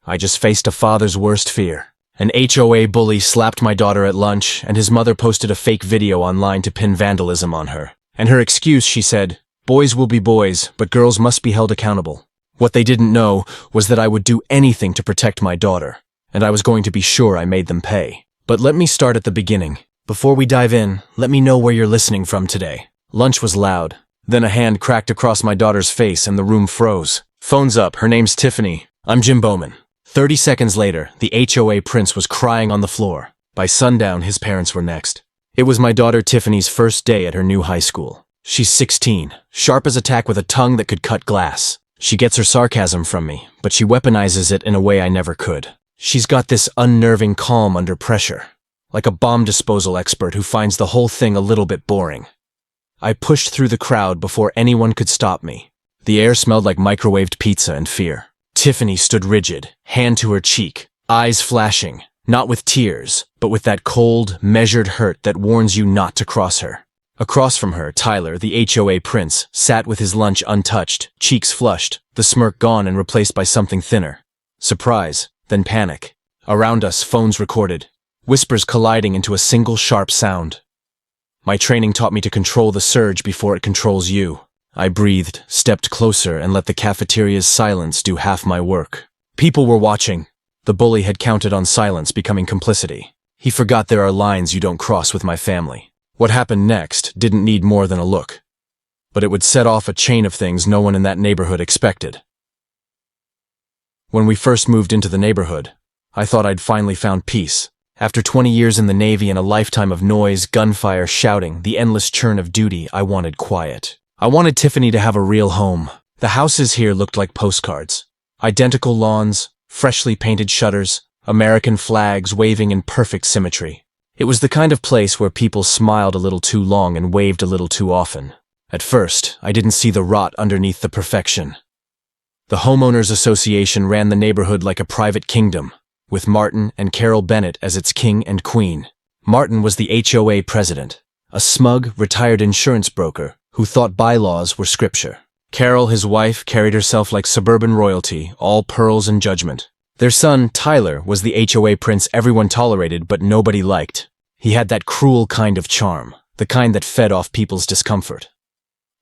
I just faced a father's worst fear. An HOA bully slapped my daughter at lunch, and his mother posted a fake video online to pin vandalism on her. And her excuse, she said, "Boys will be boys, but girls must be held accountable." What they didn't know was that I would do anything to protect my daughter, and I was going to be sure I made them pay. But let me start at the beginning. Before we dive in, let me know where you're listening from today. Lunch was loud. Then a hand cracked across my daughter's face and the room froze. Phone's up, her name's Tiffany. I'm Jim Bowman. 30 seconds later, the HOA prince was crying on the floor. By sundown, his parents were next. It was my daughter Tiffany's first day at her new high school. She's 16, sharp as a tack with a tongue that could cut glass. She gets her sarcasm from me, but she weaponizes it in a way I never could. She's got this unnerving calm under pressure, like a bomb disposal expert who finds the whole thing a little bit boring. I pushed through the crowd before anyone could stop me. The air smelled like microwaved pizza and fear. Tiffany stood rigid, hand to her cheek, eyes flashing, not with tears, but with that cold, measured hurt that warns you not to cross her. Across from her, Tyler, the HOA prince, sat with his lunch untouched, cheeks flushed, the smirk gone and replaced by something thinner. Surprise, then panic. Around us, phones recorded, whispers colliding into a single sharp sound. My training taught me to control the surge before it controls you. I breathed, stepped closer, and let the cafeteria's silence do half my work. People were watching. The bully had counted on silence becoming complicity. He forgot there are lines you don't cross with my family. What happened next didn't need more than a look. But it would set off a chain of things no one in that neighborhood expected. When we first moved into the neighborhood, I thought I'd finally found peace. After 20 years in the Navy and a lifetime of noise, gunfire, shouting, the endless churn of duty, I wanted quiet. I wanted Tiffany to have a real home. The houses here looked like postcards. Identical lawns, freshly painted shutters, American flags waving in perfect symmetry. It was the kind of place where people smiled a little too long and waved a little too often. At first, I didn't see the rot underneath the perfection. The Homeowners Association ran the neighborhood like a private kingdom, with Martin and Carol Bennett as its king and queen. Martin was the HOA president, a smug, retired insurance broker who thought bylaws were scripture. Carol, his wife, carried herself like suburban royalty, all pearls and judgment. Their son, Tyler, was the HOA prince everyone tolerated but nobody liked. He had that cruel kind of charm, the kind that fed off people's discomfort.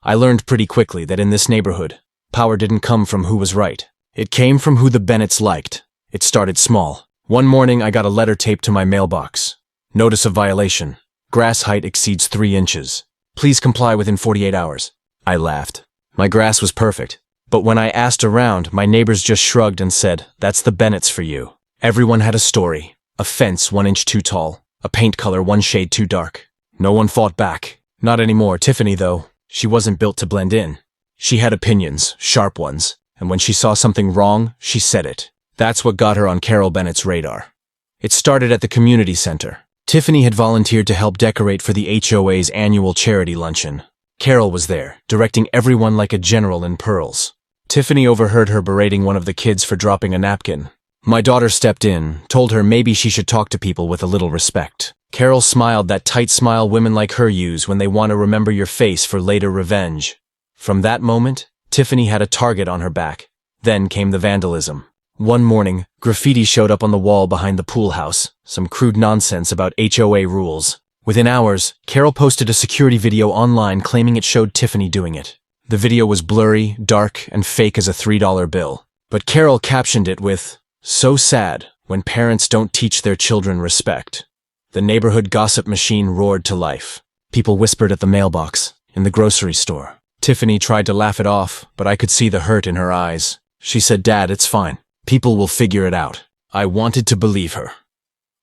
I learned pretty quickly that in this neighborhood, power didn't come from who was right. It came from who the Bennetts liked. It started small. One morning, I got a letter taped to my mailbox. Notice of violation. Grass height exceeds 3 inches. Please comply within 48 hours. I laughed. My grass was perfect. But when I asked around, my neighbors just shrugged and said, "That's the Bennetts for you." Everyone had a story. A fence 1 inch too tall. A paint color 1 shade too dark. No one fought back. Not anymore. Tiffany, though, she wasn't built to blend in. She had opinions, sharp ones, and when she saw something wrong, she said it. That's what got her on Carol Bennett's radar. It started at the community center. Tiffany had volunteered to help decorate for the HOA's annual charity luncheon. Carol was there, directing everyone like a general in pearls. Tiffany overheard her berating one of the kids for dropping a napkin. My daughter stepped in, told her maybe she should talk to people with a little respect. Carol smiled, that tight smile women like her use when they want to remember your face for later revenge. From that moment, Tiffany had a target on her back. Then came the vandalism. One morning, graffiti showed up on the wall behind the pool house, some crude nonsense about HOA rules. Within hours, Carol posted a security video online claiming it showed Tiffany doing it. The video was blurry, dark, and fake as a $3 bill. But Carol captioned it with, "So sad when parents don't teach their children respect." The neighborhood gossip machine roared to life. People whispered at the mailbox, in the grocery store. Tiffany tried to laugh it off, but I could see the hurt in her eyes. She said, "Dad, it's fine. People will figure it out." I wanted to believe her.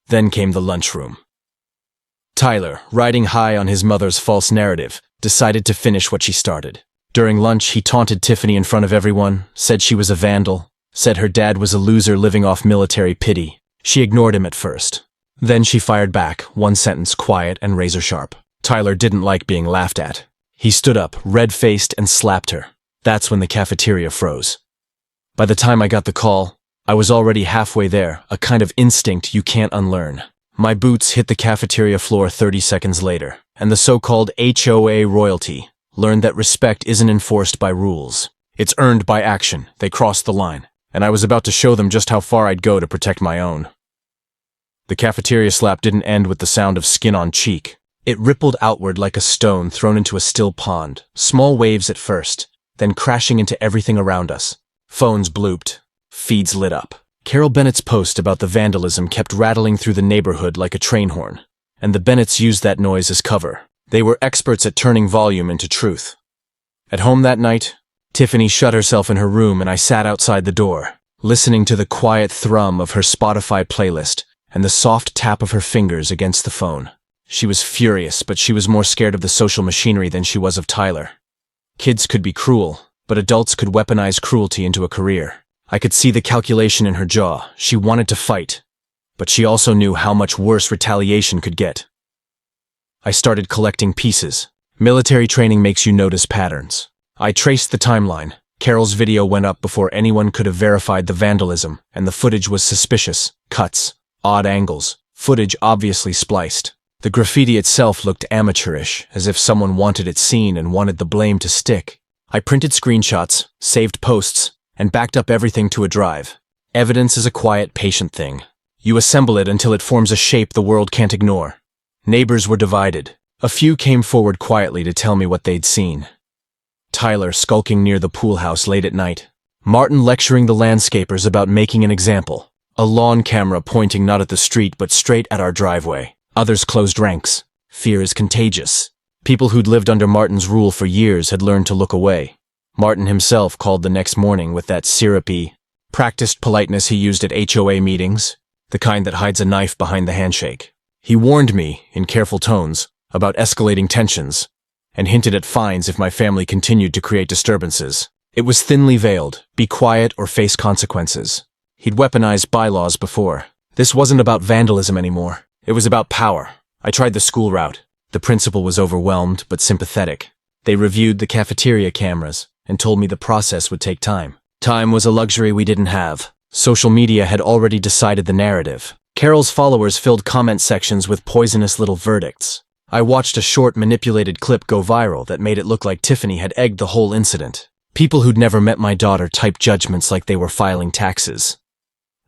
Then came the lunchroom. Tyler, riding high on his mother's false narrative, decided to finish what she started. During lunch, he taunted Tiffany in front of everyone, said she was a vandal, said her dad was a loser living off military pity. She ignored him at first. Then she fired back, one sentence quiet and razor-sharp. Tyler didn't like being laughed at. He stood up, red-faced, and slapped her. That's when the cafeteria froze. By the time I got the call, I was already halfway there, a kind of instinct you can't unlearn. My boots hit the cafeteria floor 30 seconds later, and the so-called HOA royalty learned that respect isn't enforced by rules. It's earned by action. They crossed the line. and I was about to show them just how far I'd go to protect my own. The cafeteria slap didn't end with the sound of skin on cheek. It rippled outward like a stone thrown into a still pond, small waves at first, then crashing into everything around us. Phones blooped. Feeds lit up. Carol Bennett's post about the vandalism kept rattling through the neighborhood like a train horn, and the Bennetts used that noise as cover. They were experts at turning volume into truth. At home that night, Tiffany shut herself in her room and I sat outside the door, listening to the quiet thrum of her Spotify playlist and the soft tap of her fingers against the phone. She was furious, but she was more scared of the social machinery than she was of Tyler. Kids could be cruel, but adults could weaponize cruelty into a career. I could see the calculation in her jaw. She wanted to fight, but she also knew how much worse retaliation could get. I started collecting pieces. Military training makes you notice patterns. I traced the timeline. Carol's video went up before anyone could have verified the vandalism, and the footage was suspicious. Cuts, odd angles, footage obviously spliced. The graffiti itself looked amateurish, as if someone wanted it seen and wanted the blame to stick. I printed screenshots, saved posts, and backed up everything to a drive. Evidence is a quiet, patient thing. You assemble it until it forms a shape the world can't ignore. Neighbors were divided. A few came forward quietly to tell me what they'd seen. Tyler skulking near the pool house late at night. Martin lecturing the landscapers about making an example. A lawn camera pointing not at the street but straight at our driveway. Others closed ranks. Fear is contagious. People who'd lived under Martin's rule for years had learned to look away. Martin himself called the next morning with that syrupy, practiced politeness he used at HOA meetings, the kind that hides a knife behind the handshake. He warned me, in careful tones, about escalating tensions, and hinted at fines if my family continued to create disturbances. It was thinly veiled, be quiet or face consequences. He'd weaponized bylaws before. This wasn't about vandalism anymore. It was about power. I tried the school route. The principal was overwhelmed, but sympathetic. They reviewed the cafeteria cameras and told me the process would take time. Time was a luxury we didn't have. Social media had already decided the narrative. Carol's followers filled comment sections with poisonous little verdicts. I watched a short, manipulated clip go viral that made it look like Tiffany had egged the whole incident. People who'd never met my daughter typed judgments like they were filing taxes.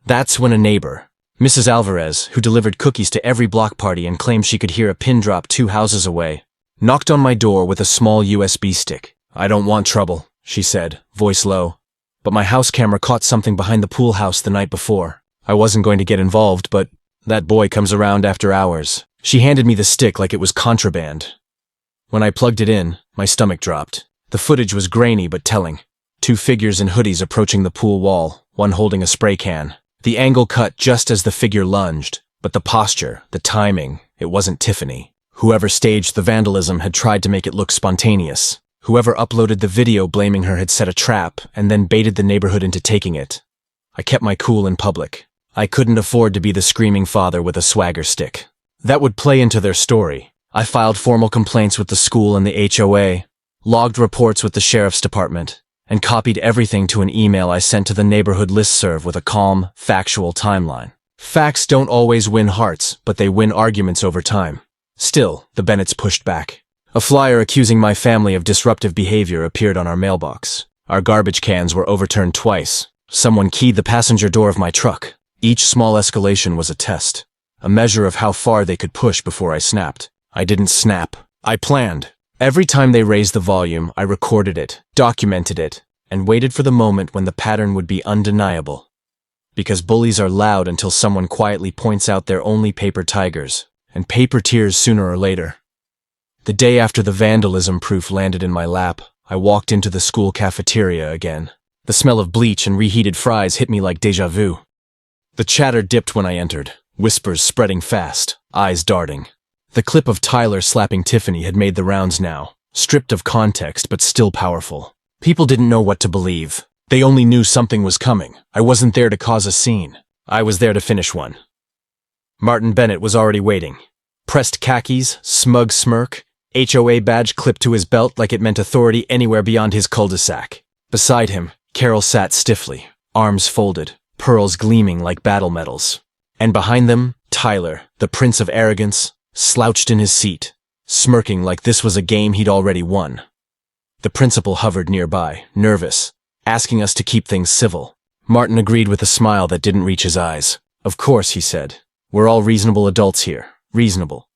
That's when a neighbor, Mrs. Alvarez, who delivered cookies to every block party and claimed she could hear a pin drop 2 houses away, knocked on my door with a small USB stick. "I don't want trouble," she said, voice low. But my house camera caught something behind the pool house the night before. I wasn't going to get involved, but that boy comes around after hours. She handed me the stick like it was contraband. When I plugged it in, my stomach dropped. The footage was grainy but telling. 2 figures in hoodies approaching the pool wall, one holding a spray can. The angle cut just as the figure lunged, but the posture, the timing, it wasn't Tiffany. Whoever staged the vandalism had tried to make it look spontaneous. Whoever uploaded the video blaming her had set a trap and then baited the neighborhood into taking it. I kept my cool in public. I couldn't afford to be the screaming father with a swagger stick. That would play into their story. I filed formal complaints with the school and the HOA, logged reports with the sheriff's department, and copied everything to an email I sent to the neighborhood listserv with a calm, factual timeline. Facts don't always win hearts, but they win arguments over time. Still, the Bennetts pushed back. A flyer accusing my family of disruptive behavior appeared on our mailbox. Our garbage cans were overturned twice. Someone keyed the passenger door of my truck. Each small escalation was a test, a measure of how far they could push before I snapped. I didn't snap. I planned. Every time they raised the volume, I recorded it, documented it, and waited for the moment when the pattern would be undeniable. Because bullies are loud until someone quietly points out they're only paper tigers, and paper tears sooner or later. The day after the vandalism proof landed in my lap, I walked into the school cafeteria again. The smell of bleach and reheated fries hit me like déjà vu. The chatter dipped when I entered, whispers spreading fast, eyes darting. The clip of Tyler slapping Tiffany had made the rounds now, stripped of context but still powerful. People didn't know what to believe. They only knew something was coming. I wasn't there to cause a scene. I was there to finish one. Martin Bennett was already waiting. Pressed khakis, smug smirk, HOA badge clipped to his belt like it meant authority anywhere beyond his cul-de-sac. Beside him, Carol sat stiffly, arms folded, pearls gleaming like battle medals. And behind them, Tyler, the prince of arrogance, slouched in his seat, smirking like this was a game he'd already won. The principal hovered nearby, nervous, asking us to keep things civil. Martin agreed with a smile that didn't reach his eyes. Of course, he said. We're all reasonable adults here. Reasonable.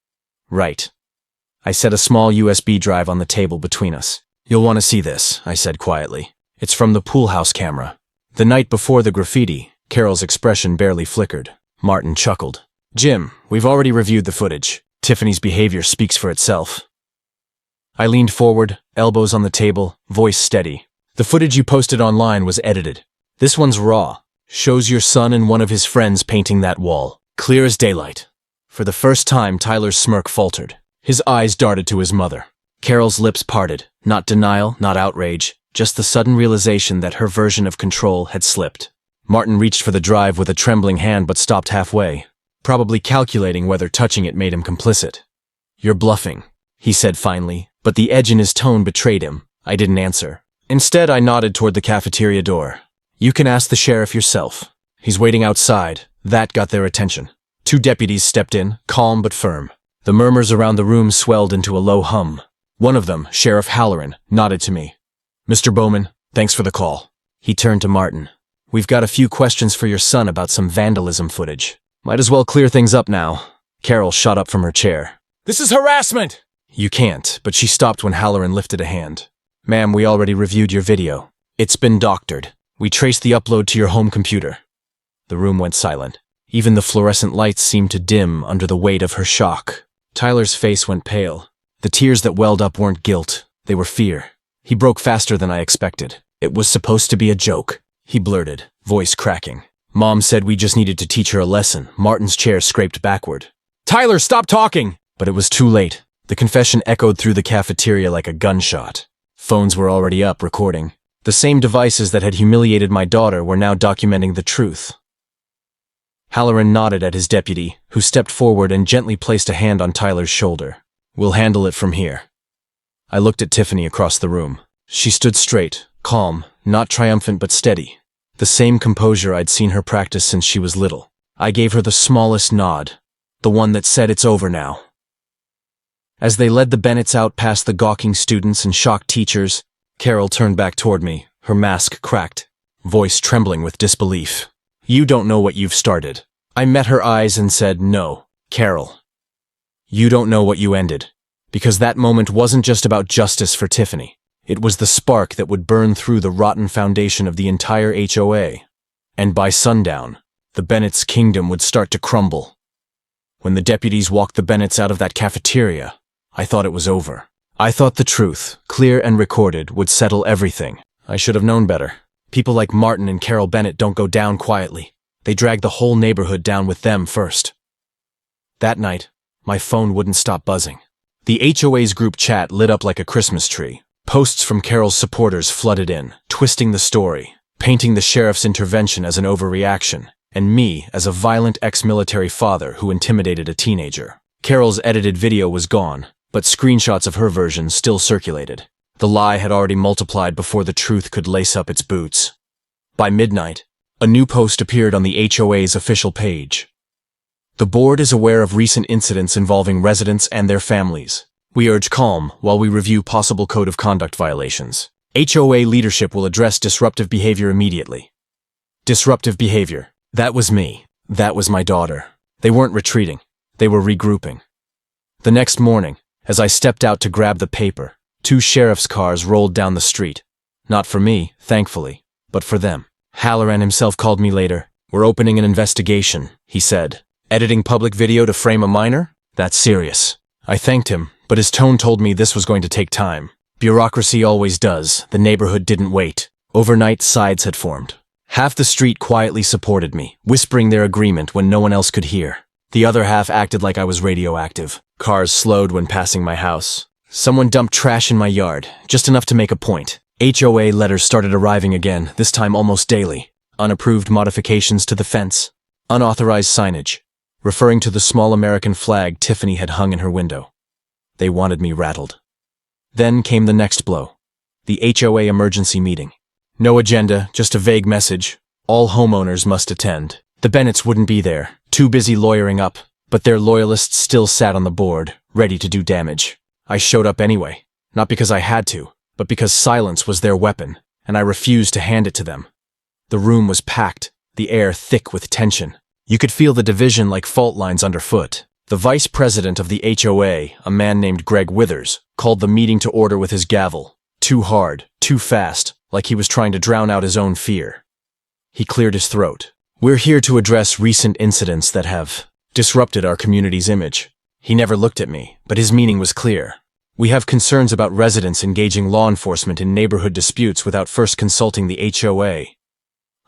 Right. I set a small USB drive on the table between us. You'll want to see this, I said quietly. It's from the pool house camera. The night before the graffiti, Carol's expression barely flickered. Martin chuckled. Jim, we've already reviewed the footage. Tiffany's behavior speaks for itself. I leaned forward, elbows on the table, voice steady. The footage you posted online was edited. This one's raw. Shows your son and one of his friends painting that wall. Clear as daylight. For the first time, Tyler's smirk faltered. His eyes darted to his mother. Carol's lips parted. Not denial, not outrage, just the sudden realization that her version of control had slipped. Martin reached for the drive with a trembling hand but stopped halfway, probably calculating whether touching it made him complicit. You're bluffing, he said finally, but the edge in his tone betrayed him. I didn't answer. Instead, I nodded toward the cafeteria door. You can ask the sheriff yourself. He's waiting outside. That got their attention. 2 deputies stepped in, calm but firm. The murmurs around the room swelled into a low hum. One of them, Sheriff Halloran, nodded to me. Mr. Bowman, thanks for the call. He turned to Martin. We've got a few questions for your son about some vandalism footage. Might as well clear things up now. Carol shot up from her chair. This is harassment! You can't, but she stopped when Halloran lifted a hand. Ma'am, we already reviewed your video. It's been doctored. We traced the upload to your home computer. The room went silent. Even the fluorescent lights seemed to dim under the weight of her shock. Tyler's face went pale. The tears that welled up weren't guilt. They were fear. He broke faster than I expected. It was supposed to be a joke, he blurted, voice cracking. Mom said we just needed to teach her a lesson. Martin's chair scraped backward. Tyler, stop talking! But it was too late. The confession echoed through the cafeteria like a gunshot. Phones were already up, recording. The same devices that had humiliated my daughter were now documenting the truth. Halloran nodded at his deputy, who stepped forward and gently placed a hand on Tyler's shoulder. We'll handle it from here. I looked at Tiffany across the room. She stood straight, calm, not triumphant but steady. The same composure I'd seen her practice since she was little. I gave her the smallest nod, the one that said it's over now. As they led the Bennetts out past the gawking students and shocked teachers, Carol turned back toward me, her mask cracked, voice trembling with disbelief. You don't know what you've started. I met her eyes and said, no, Carol. You don't know what you ended. Because that moment wasn't just about justice for Tiffany. It was the spark that would burn through the rotten foundation of the entire HOA. And by sundown, the Bennetts' kingdom would start to crumble. When the deputies walked the Bennetts out of that cafeteria, I thought it was over. I thought the truth, clear and recorded, would settle everything. I should have known better. People like Martin and Carol Bennett don't go down quietly. They drag the whole neighborhood down with them first. That night, my phone wouldn't stop buzzing. The HOA's group chat lit up like a Christmas tree. Posts from Carol's supporters flooded in, twisting the story, painting the sheriff's intervention as an overreaction, and me as a violent ex-military father who intimidated a teenager. Carol's edited video was gone, but screenshots of her version still circulated. The lie had already multiplied before the truth could lace up its boots. By midnight, a new post appeared on the HOA's official page. The board is aware of recent incidents involving residents and their families. We urge calm while we review possible code of conduct violations. HOA leadership will address disruptive behavior immediately. Disruptive behavior. That was me. That was my daughter. They weren't retreating. They were regrouping. The next morning, as I stepped out to grab the paper, 2 sheriff's cars rolled down the street. Not for me, thankfully, but for them. Halloran himself called me later. We're opening an investigation, he said. Editing public video to frame a minor? That's serious. I thanked him, but his tone told me this was going to take time. Bureaucracy always does. The neighborhood didn't wait. Overnight, sides had formed. Half the street quietly supported me, whispering their agreement when no one else could hear. The other half acted like I was radioactive. Cars slowed when passing my house. Someone dumped trash in my yard, just enough to make a point. HOA letters started arriving again, this time almost daily. Unapproved modifications to the fence. Unauthorized signage, referring to the small American flag Tiffany had hung in her window. They wanted me rattled. Then came the next blow. The HOA emergency meeting. No agenda, just a vague message. All homeowners must attend. The Bennetts wouldn't be there, too busy lawyering up, but their loyalists still sat on the board, ready to do damage. I showed up anyway, not because I had to, but because silence was their weapon, and I refused to hand it to them. The room was packed, the air thick with tension. You could feel the division like fault lines underfoot. The vice president of the HOA, a man named Greg Withers, called the meeting to order with his gavel. Too hard, too fast, like he was trying to drown out his own fear. He cleared his throat. "We're here to address recent incidents that have disrupted our community's image." He never looked at me, but his meaning was clear. "We have concerns about residents engaging law enforcement in neighborhood disputes without first consulting the HOA.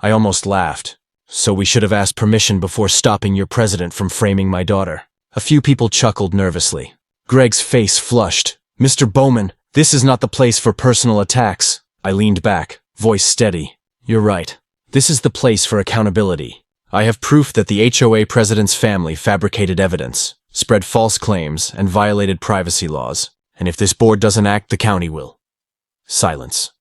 I almost laughed. "So we should have asked permission before stopping your president from framing my daughter." A few people chuckled nervously. Greg's face flushed. "Mr. Bowman, this is not the place for personal attacks." I leaned back, voice steady. "You're right. This is the place for accountability. I have proof that the HOA president's family fabricated evidence, spread false claims, and violated privacy laws. And if this board doesn't act, the county will." Silence.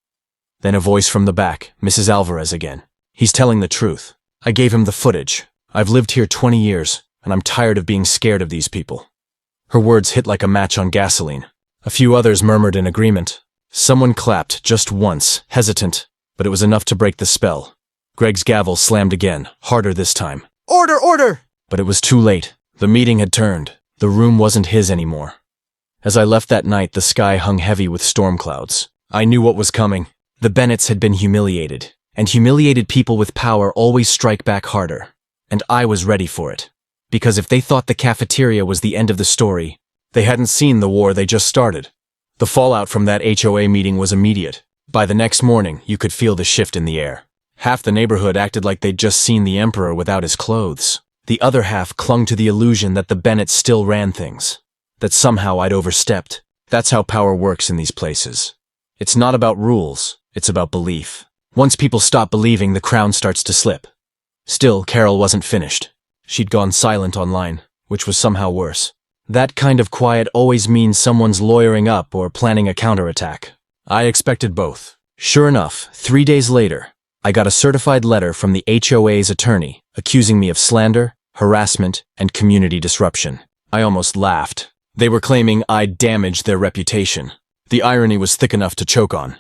Then a voice from the back, Mrs. Alvarez again. "He's telling the truth. I gave him the footage. I've lived here 20 years, and I'm tired of being scared of these people." Her words hit like a match on gasoline. A few others murmured in agreement. Someone clapped just once, hesitant, but it was enough to break the spell. Greg's gavel slammed again, harder this time. "Order, order!" But it was too late. The meeting had turned. The room wasn't his anymore. As I left that night, the sky hung heavy with storm clouds. I knew what was coming. The Bennetts had been humiliated, and humiliated people with power always strike back harder. And I was ready for it. Because if they thought the cafeteria was the end of the story, they hadn't seen the war they just started. The fallout from that HOA meeting was immediate. By the next morning, you could feel the shift in the air. Half the neighborhood acted like they'd just seen the emperor without his clothes. The other half clung to the illusion that the Bennetts still ran things, that somehow I'd overstepped. That's how power works in these places. It's not about rules, it's about belief. Once people stop believing, the crown starts to slip. Still, Carol wasn't finished. She'd gone silent online, which was somehow worse. That kind of quiet always means someone's lawyering up or planning a counterattack. I expected both. Sure enough, 3 days later, I got a certified letter from the HOA's attorney accusing me of slander, harassment, and community disruption. I almost laughed. They were claiming I'd damaged their reputation. The irony was thick enough to choke on.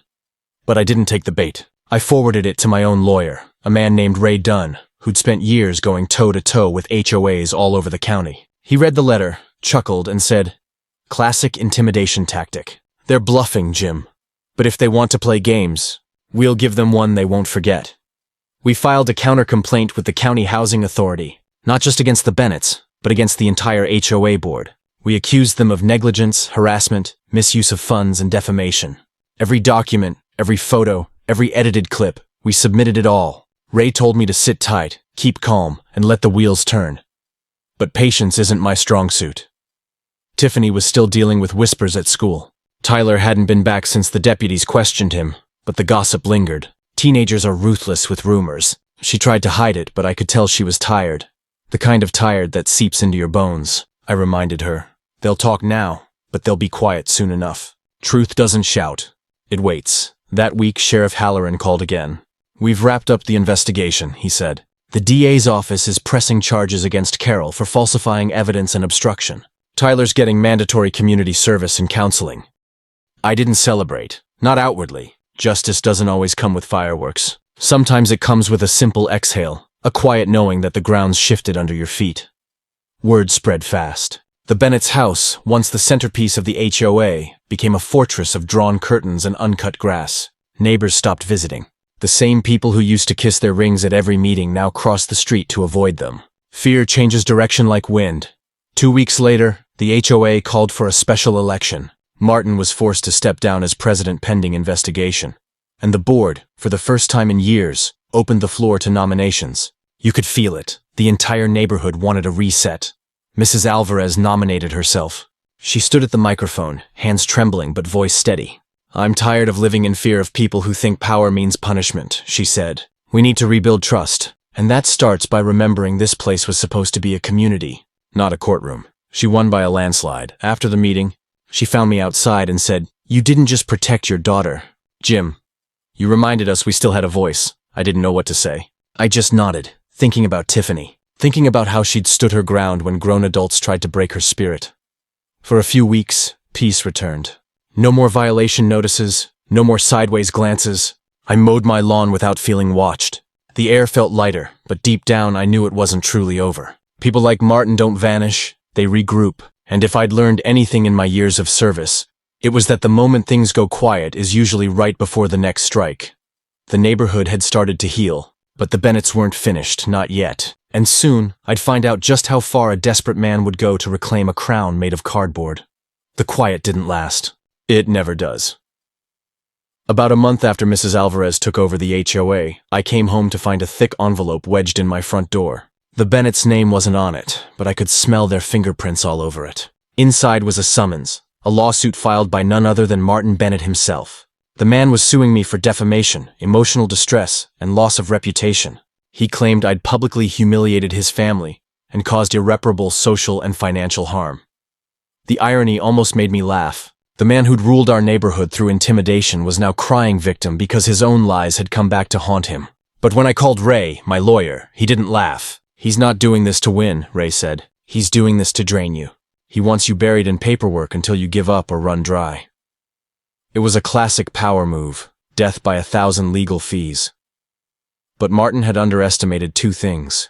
But I didn't take the bait. I forwarded it to my own lawyer, a man named Ray Dunn, who'd spent years going toe-to-toe with HOAs all over the county. He read the letter, chuckled, and said, "Classic intimidation tactic. They're bluffing, Jim. But if they want to play games, we'll give them one they won't forget." We filed a counter-complaint with the County Housing Authority, not just against the Bennetts, but against the entire HOA board. We accused them of negligence, harassment, misuse of funds, and defamation. Every document, every photo, every edited clip, we submitted it all. Ray told me to sit tight, keep calm, and let the wheels turn. But patience isn't my strong suit. Tiffany was still dealing with whispers at school. Tyler hadn't been back since the deputies questioned him, but the gossip lingered. Teenagers are ruthless with rumors. She tried to hide it, but I could tell she was tired. The kind of tired that seeps into your bones, I reminded her. They'll talk now, but they'll be quiet soon enough. Truth doesn't shout. It waits. That week, Sheriff Halloran called again. "We've wrapped up the investigation," he said. "The DA's office is pressing charges against Carol for falsifying evidence and obstruction. Tyler's getting mandatory community service and counseling." I didn't celebrate. Not outwardly. Justice doesn't always come with fireworks. Sometimes it comes with a simple exhale, a quiet knowing that the ground's shifted under your feet. Word spread fast. The Bennett's house, once the centerpiece of the HOA, became a fortress of drawn curtains and uncut grass. Neighbors stopped visiting. The same people who used to kiss their rings at every meeting now crossed the street to avoid them. Fear changes direction like wind. 2 weeks later, the HOA called for a special election. Martin was forced to step down as president pending investigation. And the board, for the first time in years, opened the floor to nominations. You could feel it. The entire neighborhood wanted a reset. Mrs. Alvarez nominated herself. She stood at the microphone, hands trembling but voice steady. "I'm tired of living in fear of people who think power means punishment," she said. "We need to rebuild trust, and that starts by remembering this place was supposed to be a community, not a courtroom." She won by a landslide. After the meeting, she found me outside and said, "You didn't just protect your daughter, Jim. You reminded us we still had a voice." I didn't know what to say. I just nodded, thinking about Tiffany, thinking about how she'd stood her ground when grown adults tried to break her spirit. For a few weeks, peace returned. No more violation notices, no more sideways glances. I mowed my lawn without feeling watched. The air felt lighter, but deep down I knew it wasn't truly over. People like Martin don't vanish, they regroup. And if I'd learned anything in my years of service, it was that the moment things go quiet is usually right before the next strike. The neighborhood had started to heal, but the Bennetts weren't finished, not yet. And soon, I'd find out just how far a desperate man would go to reclaim a crown made of cardboard. The quiet didn't last. It never does. About a month after Mrs. Alvarez took over the HOA, I came home to find a thick envelope wedged in my front door. The Bennett's name wasn't on it, but I could smell their fingerprints all over it. Inside was a summons, a lawsuit filed by none other than Martin Bennett himself. The man was suing me for defamation, emotional distress, and loss of reputation. He claimed I'd publicly humiliated his family and caused irreparable social and financial harm. The irony almost made me laugh. The man who'd ruled our neighborhood through intimidation was now crying victim because his own lies had come back to haunt him. But when I called Ray, my lawyer, he didn't laugh. "He's not doing this to win," Ray said. "He's doing this to drain you. He wants you buried in paperwork until you give up or run dry." It was a classic power move, death by 1,000 legal fees. But Martin had underestimated two things: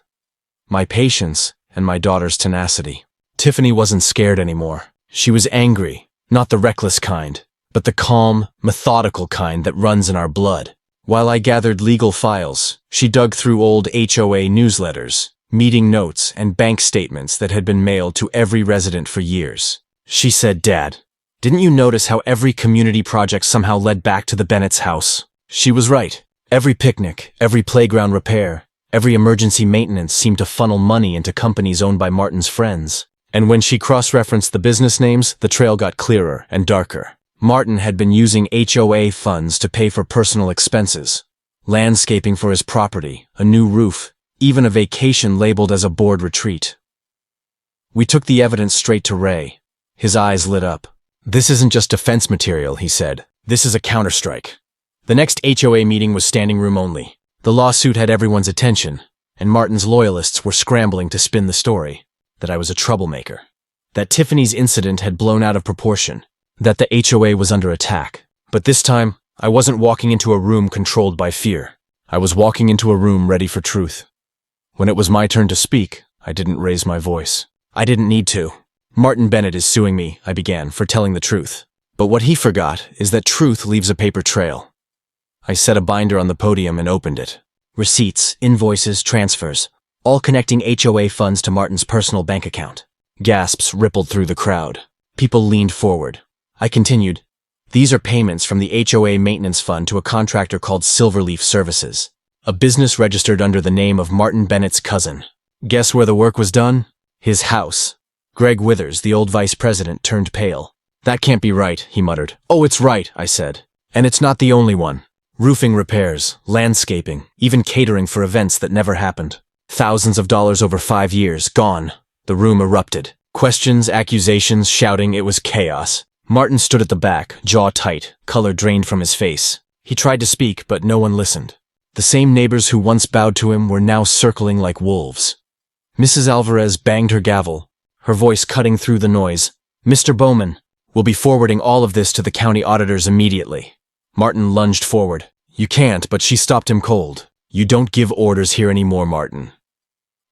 my patience and my daughter's tenacity. Tiffany wasn't scared anymore. She was angry, not the reckless kind, but the calm, methodical kind that runs in our blood. While I gathered legal files, she dug through old HOA newsletters, meeting notes, and bank statements that had been mailed to every resident for years. She said, "Dad, didn't you notice how every community project somehow led back to the Bennett's house?" She was right. Every picnic, every playground repair, every emergency maintenance seemed to funnel money into companies owned by Martin's friends. And when she cross-referenced the business names, the trail got clearer and darker. Martin had been using HOA funds to pay for personal expenses, landscaping for his property, a new roof, even a vacation labeled as a board retreat. We took the evidence straight to Ray. His eyes lit up. "This isn't just defense material," he said. "This is a counterstrike." The next HOA meeting was standing room only. The lawsuit had everyone's attention, and Martin's loyalists were scrambling to spin the story that I was a troublemaker, that Tiffany's incident had blown out of proportion, that the HOA was under attack. But this time, I wasn't walking into a room controlled by fear. I was walking into a room ready for truth. When it was my turn to speak, I didn't raise my voice. I didn't need to. "Martin Bennett is suing me," I began, "for telling the truth. But what he forgot is that truth leaves a paper trail." I set a binder on the podium and opened it. Receipts, invoices, transfers, all connecting HOA funds to Martin's personal bank account. Gasps rippled through the crowd. People leaned forward. I continued, "These are payments from the HOA maintenance fund to a contractor called Silverleaf Services, a business registered under the name of Martin Bennett's cousin. Guess where the work was done? His house." Greg Withers, the old vice president, turned pale. "That can't be right," he muttered. "Oh, it's right," I said. "And it's not the only one. Roofing repairs, landscaping, even catering for events that never happened. Thousands of dollars over 5 years, gone." The room erupted. Questions, accusations, shouting, it was chaos. Martin stood at the back, jaw tight, color drained from his face. He tried to speak, but no one listened. The same neighbors who once bowed to him were now circling like wolves. Mrs. Alvarez banged her gavel, her voice cutting through the noise. "Mr. Bowman, we'll be forwarding all of this to the county auditors immediately." Martin lunged forward. "You can't," but she stopped him cold. "You don't give orders here anymore, Martin."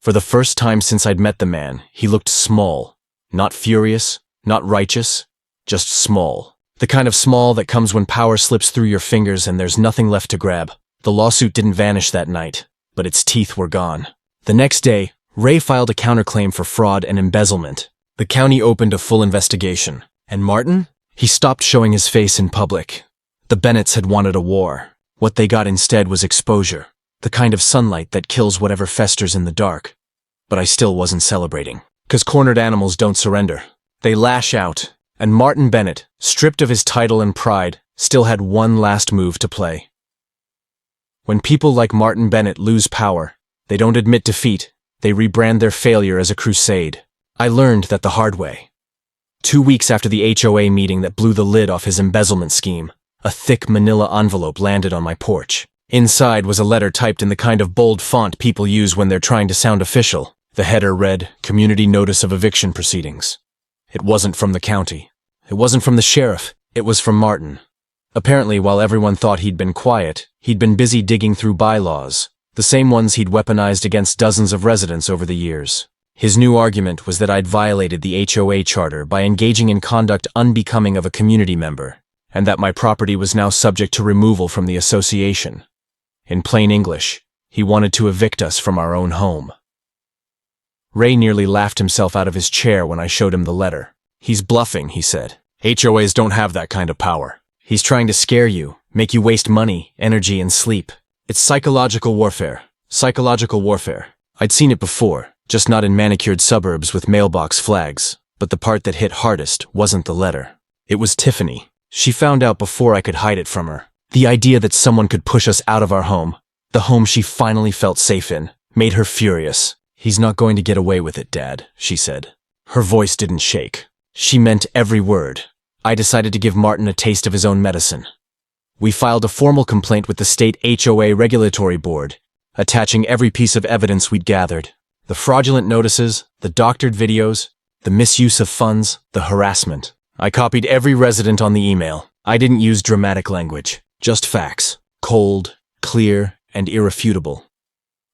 For the first time since I'd met the man, he looked small. Not furious, not righteous, just small. The kind of small that comes when power slips through your fingers and there's nothing left to grab. The lawsuit didn't vanish that night, but its teeth were gone. The next day, Ray filed a counterclaim for fraud and embezzlement. The county opened a full investigation. And Martin? He stopped showing his face in public. The Bennetts had wanted a war. What they got instead was exposure, the kind of sunlight that kills whatever festers in the dark. But I still wasn't celebrating. 'Cause cornered animals don't surrender. They lash out. And Martin Bennett, stripped of his title and pride, still had one last move to play. When people like Martin Bennett lose power, they don't admit defeat, they rebrand their failure as a crusade. I learned that the hard way. 2 weeks after the HOA meeting that blew the lid off his embezzlement scheme, a thick manila envelope landed on my porch. Inside was a letter typed in the kind of bold font people use when they're trying to sound official. The header read, "Community Notice of Eviction Proceedings." It wasn't from the county. It wasn't from the sheriff. It was from Martin. Apparently, while everyone thought he'd been quiet, he'd been busy digging through bylaws, the same ones he'd weaponized against dozens of residents over the years. His new argument was that I'd violated the HOA charter by engaging in conduct unbecoming of a community member, and that my property was now subject to removal from the association. In plain English, he wanted to evict us from our own home. Ray nearly laughed himself out of his chair when I showed him the letter. He's bluffing, he said. HOAs don't have that kind of power. He's trying to scare you, make you waste money, energy, and sleep. It's psychological warfare. Psychological warfare. I'd seen it before, just not in manicured suburbs with mailbox flags. But the part that hit hardest wasn't the letter. It was Tiffany. She found out before I could hide it from her. The idea that someone could push us out of our home, the home she finally felt safe in, made her furious. He's not going to get away with it, Dad, she said. Her voice didn't shake. She meant every word. I decided to give Martin a taste of his own medicine. We filed a formal complaint with the state HOA regulatory board, attaching every piece of evidence we'd gathered. The fraudulent notices, the doctored videos, the misuse of funds, the harassment. I copied every resident on the email. I didn't use dramatic language, just facts. Cold, clear, and irrefutable.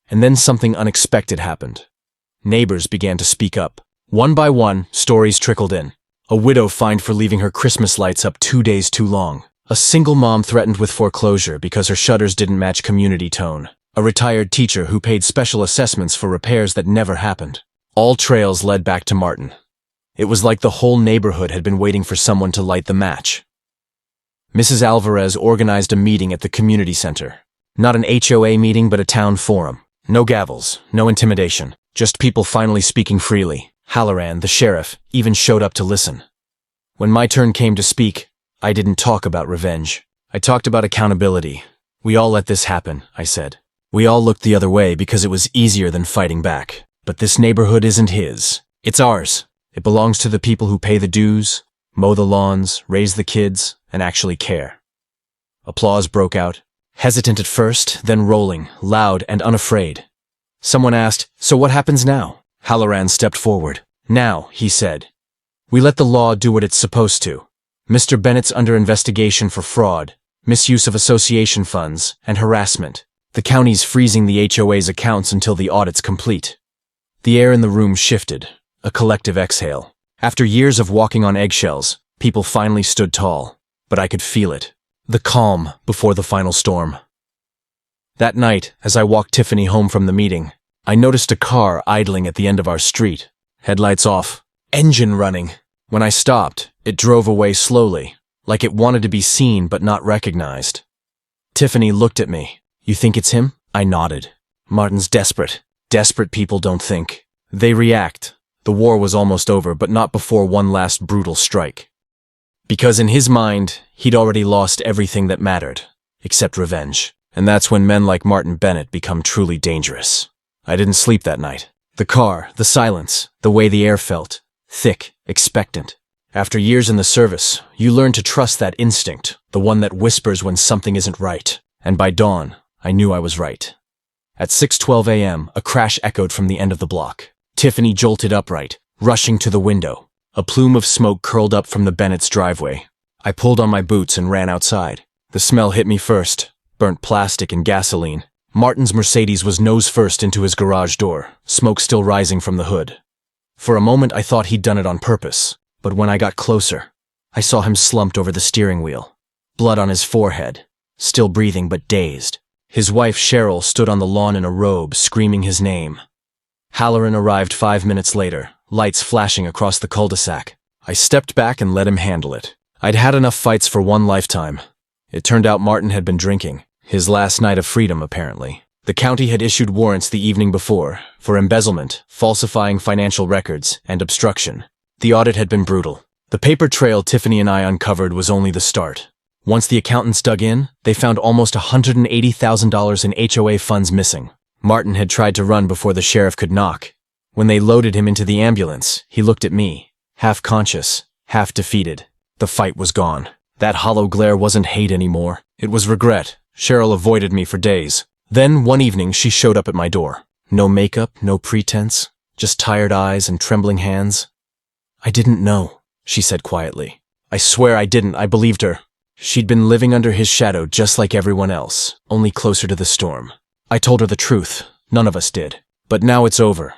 And then something unexpected happened. Neighbors began to speak up. One by one, stories trickled in. A widow fined for leaving her Christmas lights up 2 days too long. A single mom threatened with foreclosure because her shutters didn't match community tone. A retired teacher who paid special assessments for repairs that never happened. All trails led back to Martin. It was like the whole neighborhood had been waiting for someone to light the match. Mrs. Alvarez organized a meeting at the community center. Not an HOA meeting, but a town forum. No gavels, no intimidation, just people finally speaking freely. Halloran, the sheriff, even showed up to listen. When my turn came to speak, I didn't talk about revenge. I talked about accountability. We all let this happen, I said. We all looked the other way because it was easier than fighting back. But this neighborhood isn't his. It's ours. It belongs to the people who pay the dues, mow the lawns, raise the kids, and actually care. Applause broke out. Hesitant at first, then rolling, loud and unafraid. Someone asked, "So what happens now?" Halloran stepped forward. "Now," he said, "we let the law do what it's supposed to. Mr. Bennett's under investigation for fraud, misuse of association funds, and harassment. The county's freezing the HOA's accounts until the audit's complete." The air in the room shifted, a collective exhale. After years of walking on eggshells, people finally stood tall, but I could feel it. The calm before the final storm. That night, as I walked Tiffany home from the meeting, I noticed a car idling at the end of our street. Headlights off, engine running. When I stopped, it drove away slowly, like it wanted to be seen but not recognized. Tiffany looked at me. "You think it's him?" I nodded. "Martin's desperate. Desperate people don't think. They react." The war was almost over, but not before one last brutal strike. Because in his mind, he'd already lost everything that mattered, except revenge. And that's when men like Martin Bennett become truly dangerous. I didn't sleep that night. The car, the silence, the way the air felt. Thick, expectant. After years in the service, you learn to trust that instinct, the one that whispers when something isn't right. And by dawn, I knew I was right. At 6:12 a.m., a crash echoed from the end of the block. Tiffany jolted upright, rushing to the window. A plume of smoke curled up from the Bennett's driveway. I pulled on my boots and ran outside. The smell hit me first. Burnt plastic and gasoline. Martin's Mercedes was nose first into his garage door, smoke still rising from the hood. For a moment I thought he'd done it on purpose, but when I got closer, I saw him slumped over the steering wheel. Blood on his forehead, still breathing but dazed. His wife Cheryl stood on the lawn in a robe, screaming his name. Halloran arrived 5 minutes later, lights flashing across the cul-de-sac. I stepped back and let him handle it. I'd had enough fights for one lifetime. It turned out Martin had been drinking. His last night of freedom, apparently. The county had issued warrants the evening before for embezzlement, falsifying financial records, and obstruction. The audit had been brutal. The paper trail Tiffany and I uncovered was only the start. Once the accountants dug in, they found almost $180,000 in HOA funds missing. Martin had tried to run before the sheriff could knock. When they loaded him into the ambulance, he looked at me, half conscious, half defeated. The fight was gone. That hollow glare wasn't hate anymore. It was regret. Cheryl avoided me for days. Then, one evening, she showed up at my door. No makeup, no pretense, just tired eyes and trembling hands. "I didn't know," she said quietly. I swear I didn't. I believed her. She'd been living under his shadow just like everyone else, only closer to the storm. I told her the truth. None of us did. But now it's over.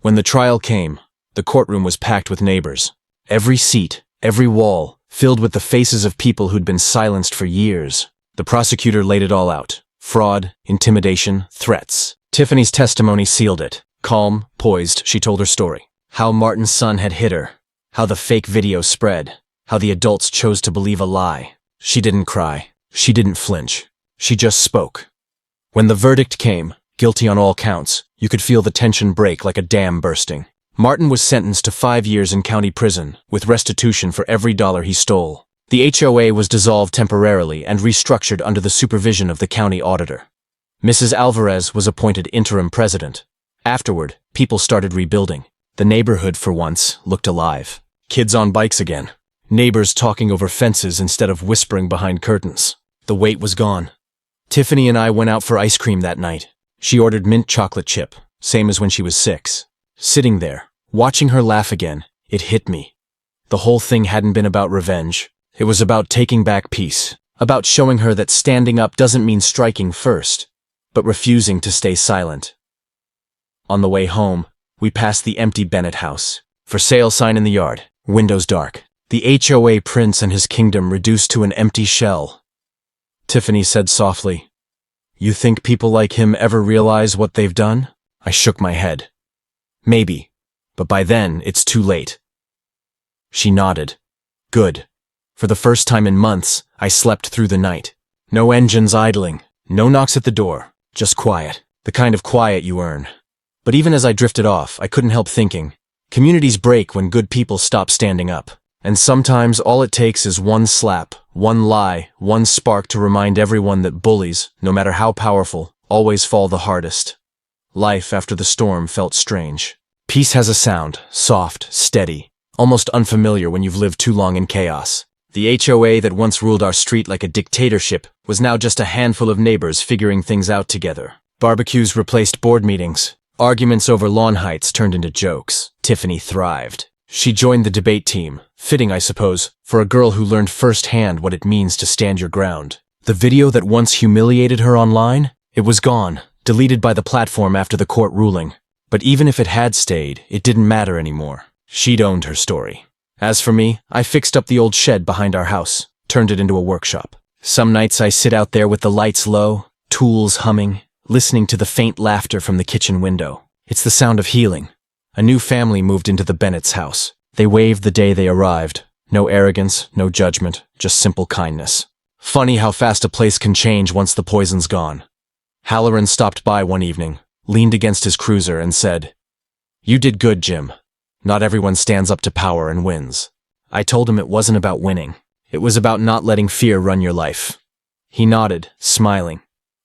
When the trial came, the courtroom was packed with neighbors. Every seat, every wall, filled with the faces of people who'd been silenced for years. The prosecutor laid it all out. Fraud, intimidation, threats. Tiffany's testimony sealed it. Calm, poised, she told her story. How Martin's son had hit her. How the fake video spread. How the adults chose to believe a lie. She didn't cry. She didn't flinch. She just spoke. When the verdict came, guilty on all counts, you could feel the tension break like a dam bursting. Martin was sentenced to 5 years in county prison, with restitution for every dollar he stole. The HOA was dissolved temporarily and restructured under the supervision of the county auditor. Mrs. Alvarez was appointed interim president. Afterward, people started rebuilding. The neighborhood, for once, looked alive. Kids on bikes again. Neighbors talking over fences instead of whispering behind curtains. The wait was gone. Tiffany and I went out for ice cream that night. She ordered mint chocolate chip, same as when she was 6. Sitting there, watching her laugh again, it hit me. The whole thing hadn't been about revenge. It was about taking back peace. About showing her that standing up doesn't mean striking first, but refusing to stay silent. On the way home, we passed the empty Bennett house. For sale sign in the yard, windows dark. The HOA prince and his kingdom reduced to an empty shell. Tiffany said softly, "You think people like him ever realize what they've done?" I shook my head. "Maybe, but by then it's too late." She nodded. Good. For the first time in months, I slept through the night. No engines idling, no knocks at the door, just quiet, the kind of quiet you earn. But even as I drifted off, I couldn't help thinking, communities break when good people stop standing up. And sometimes all it takes is one slap, one lie, one spark to remind everyone that bullies, no matter how powerful, always fall the hardest. Life after the storm felt strange. Peace has a sound, soft, steady, almost unfamiliar when you've lived too long in chaos. The HOA that once ruled our street like a dictatorship was now just a handful of neighbors figuring things out together. Barbecues replaced board meetings. Arguments over lawn heights turned into jokes. Tiffany thrived. She joined the debate team, fitting, I suppose, for a girl who learned firsthand what it means to stand your ground. The video that once humiliated her online? It was gone, deleted by the platform after the court ruling. But even if it had stayed, it didn't matter anymore. She'd owned her story. As for me, I fixed up the old shed behind our house, turned it into a workshop. Some nights I sit out there with the lights low, tools humming, listening to the faint laughter from the kitchen window. It's the sound of healing. A new family moved into the Bennett's house. They waved the day they arrived. No arrogance, no judgment, just simple kindness. Funny how fast a place can change once the poison's gone. Halloran stopped by one evening, leaned against his cruiser and said, "You did good, Jim. Not everyone stands up to power and wins." I told him it wasn't about winning. It was about not letting fear run your life. He nodded, smiling.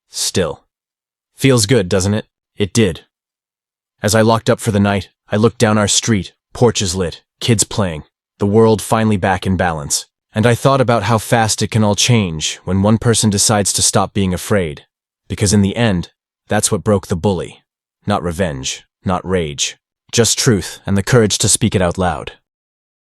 Still. Feels good, doesn't it? It did. As I locked up for the night, I looked down our street, porches lit, kids playing, the world finally back in balance. And I thought about how fast it can all change when one person decides to stop being afraid. Because in the end, that's what broke the bully. Not revenge, not rage. Just truth and the courage to speak it out loud.